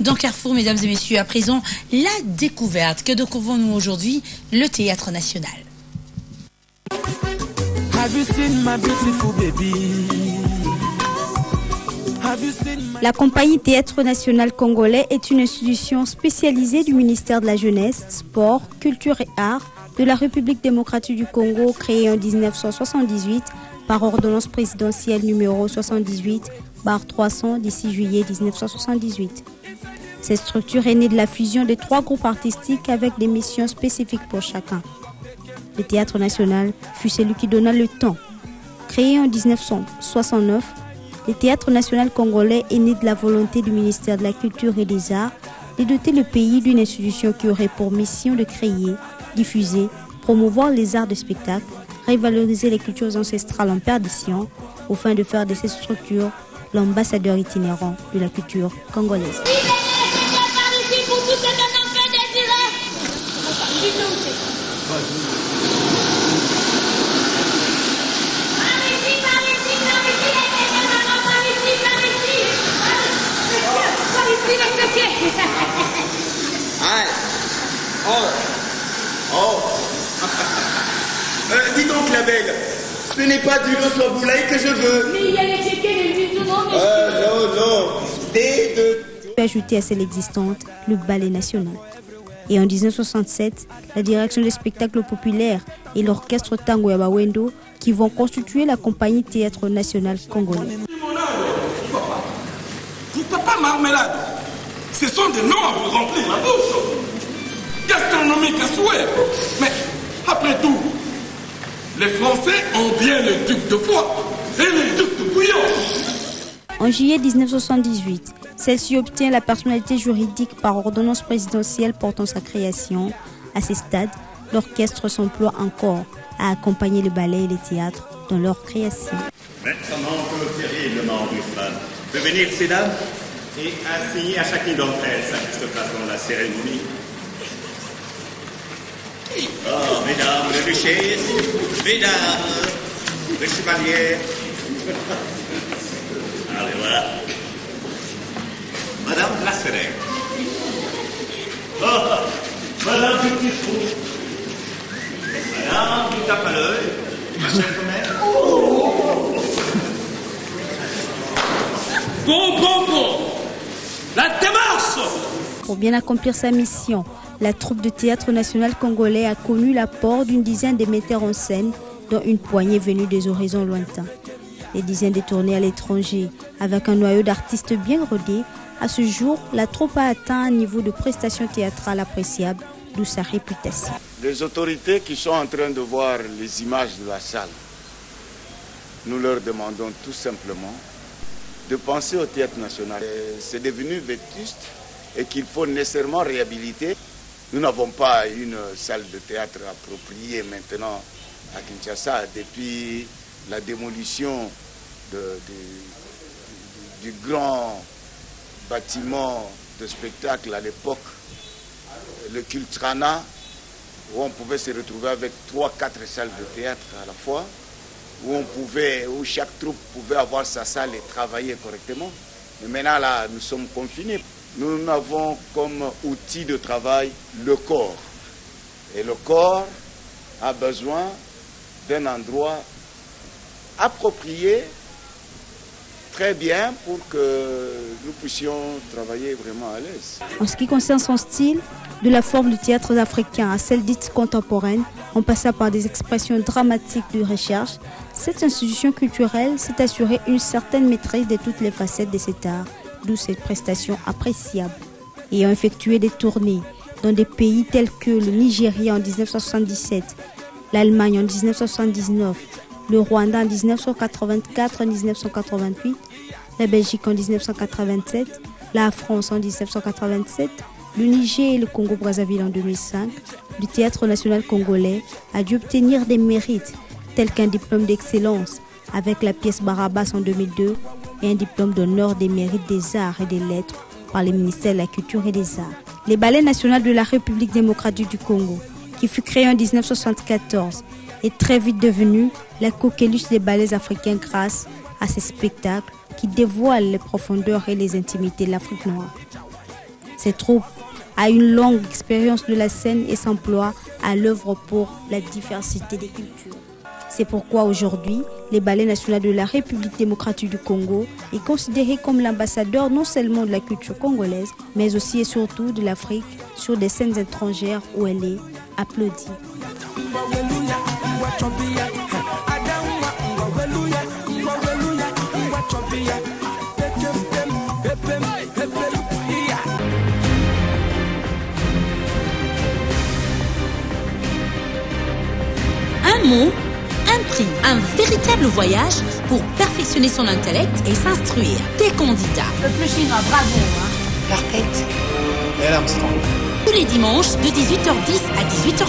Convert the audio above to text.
Dans Carrefour, mesdames et messieurs, à présent, la découverte. Que découvrons-nous aujourd'hui? Le Théâtre National. La compagnie Théâtre National Congolais est une institution spécialisée du ministère de la Jeunesse, Sport, Culture et Arts de la République démocratique du Congo, créée en 1978 par ordonnance présidentielle numéro 78/300 du 6 juillet 1978. Cette structure est née de la fusion de 3 groupes artistiques avec des missions spécifiques pour chacun. Le Théâtre National fut celui qui donna le temps. Créé en 1969, le Théâtre National Congolais est né de la volonté du ministère de la Culture et des Arts de doter le pays d'une institution qui aurait pour mission de créer, diffuser, promouvoir les arts de spectacle, revaloriser les cultures ancestrales en perdition, au fin de faire de cette structure l'ambassadeur itinérant de la culture congolaise. Dis donc la belle, ce n'est pas du lot soit boulaï que je veux. Mais il y a les tickets, les tout non. Non. Ajouté à celle existante, le ballet national. Et en 1967, la direction des spectacles populaires et l'orchestre Tango Yabawendo qui vont constituer la compagnie Théâtre National Congolais. Papa Marmelade, ce sont des noms à vous remplir la bouche. Gastronomique à souhait. Mais après tout, les Français ont bien le duc de Foix et le duc de Bouillon. En juillet 1978, celle-ci obtient la personnalité juridique par ordonnance présidentielle portant sa création. À ce stade, l'orchestre s'emploie encore à accompagner le ballet et les théâtres dans leur création. Maintenant que terriblement du fan peut venir ces dames et assigner à chacune d'entre elles sa juste place dans la cérémonie. Oh, mesdames, les duchesses, mesdames, les chevaliers. Allez, voilà. Madame la Sérène. Oh, Madame du petit trou. Madame du tape à l'œil. Ma chère mère. Bon. La démarche. Pour bien accomplir sa mission, la troupe de Théâtre National Congolais a connu l'apport d'une dizaine de metteurs en scène, dont une poignée venue des horizons lointains. Des dizaines de tournées à l'étranger, avec un noyau d'artistes bien rodés. À ce jour, la troupe a atteint un niveau de prestation théâtrale appréciable, d'où sa réputation. Les autorités qui sont en train de voir les images de la salle, nous leur demandons tout simplement de penser au Théâtre National. C'est devenu vétuste et qu'il faut nécessairement réhabiliter. Nous n'avons pas une salle de théâtre appropriée maintenant à Kinshasa depuis la démolition du grand bâtiment de spectacle à l'époque, le Kultrana, où on pouvait se retrouver avec 3-4 salles de théâtre à la fois, où chaque troupe pouvait avoir sa salle et travailler correctement. Mais maintenant là, nous sommes confinés. Nous avons comme outil de travail le corps. Et le corps a besoin d'un endroit approprié, très bien, pour que nous puissions travailler vraiment à l'aise. En ce qui concerne son style, de la forme du théâtre africain à celle dite contemporaine, en passant par des expressions dramatiques de recherche, cette institution culturelle s'est assurée une certaine maîtrise de toutes les facettes de cet art, d'où cette prestation appréciable. Ayant effectué des tournées dans des pays tels que le Nigeria en 1977, l'Allemagne en 1979, le Rwanda en 1984 et 1988, la Belgique en 1987, la France en 1987, le Niger et le Congo-Brazzaville en 2005, le Théâtre National Congolais a dû obtenir des mérites tels qu'un diplôme d'excellence avec la pièce Barabbas en 2002 et un diplôme d'honneur des mérites des arts et des lettres par le ministère de la Culture et des Arts. Les ballets nationaux de la République démocratique du Congo, qui fut créé en 1974, est très vite devenu la coqueluche des ballets africains grâce à ces spectacles qui dévoilent les profondeurs et les intimités de l'Afrique noire. Cette troupe a une longue expérience de la scène et s'emploie à l'œuvre pour la diversité des cultures. C'est pourquoi aujourd'hui, le Ballet national de la République démocratique du Congo est considéré comme l'ambassadeur non seulement de la culture congolaise, mais aussi et surtout de l'Afrique sur des scènes étrangères où elle est applaudie. Un mot, un prix, un véritable voyage pour perfectionner son intellect et s'instruire. Des candidats. Le plus chinois, bravo. Leur tête. Neil Armstrong. Tous les dimanches de 18h10 à 18h30.